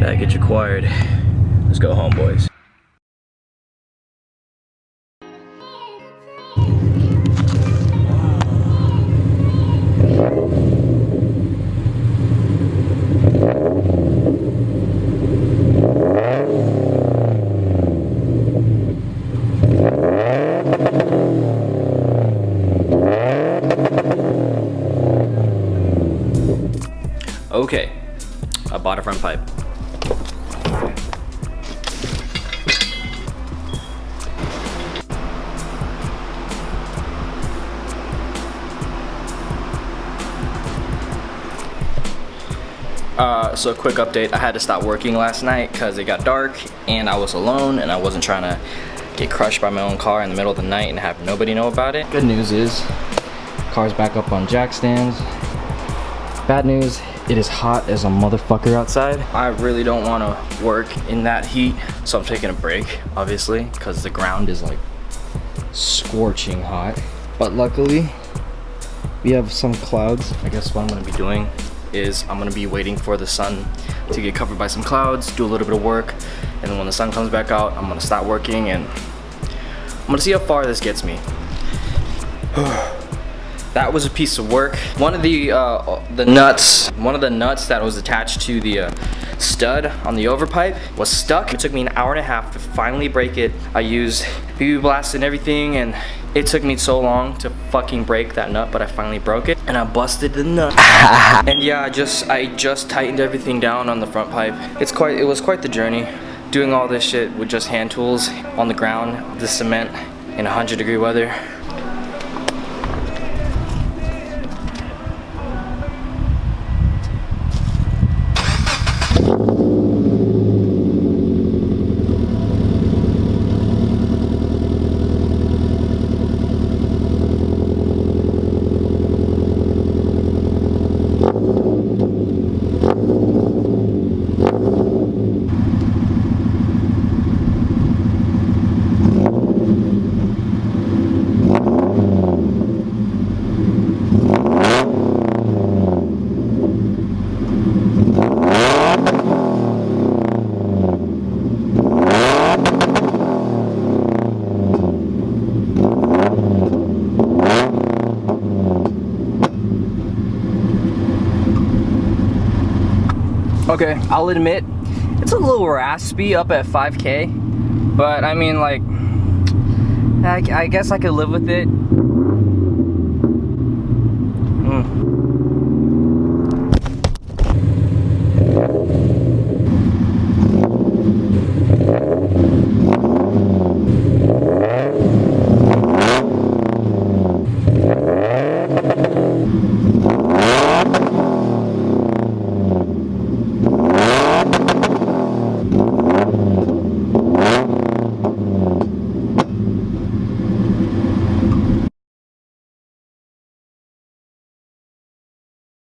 Baggage acquired. Let's go home, boys. Okay, I bought a front pipe. So a quick update, I had to stop working last night because it got dark and I was alone and I wasn't trying to get crushed by my own car in the middle of the night and have nobody know about it. Good news is, car's back up on jack stands. Bad news, it is hot as a motherfucker outside. I really don't want to work in that heat, so I'm taking a break, obviously, because the ground is like scorching hot. But luckily, we have some clouds. I guess what I'm gonna be doing is I'm gonna be waiting for the sun to get covered by some clouds, do a little bit of work, and then when the sun comes back out, I'm gonna stop working and I'm gonna see how far this gets me. That was a piece of work. One of the nuts that was attached to the stud on the overpipe was stuck. It took me an hour and a half to finally break it. I used BB blast and everything, and it took me so long to fucking break that nut, but I finally broke it, and I busted the nut. And yeah, I just tightened everything down on the front pipe. It was quite the journey, doing all this shit with just hand tools on the ground, the cement in 100-degree weather. Okay, I'll admit, it's a little raspy up at 5K, but I mean, like, I guess I could live with it.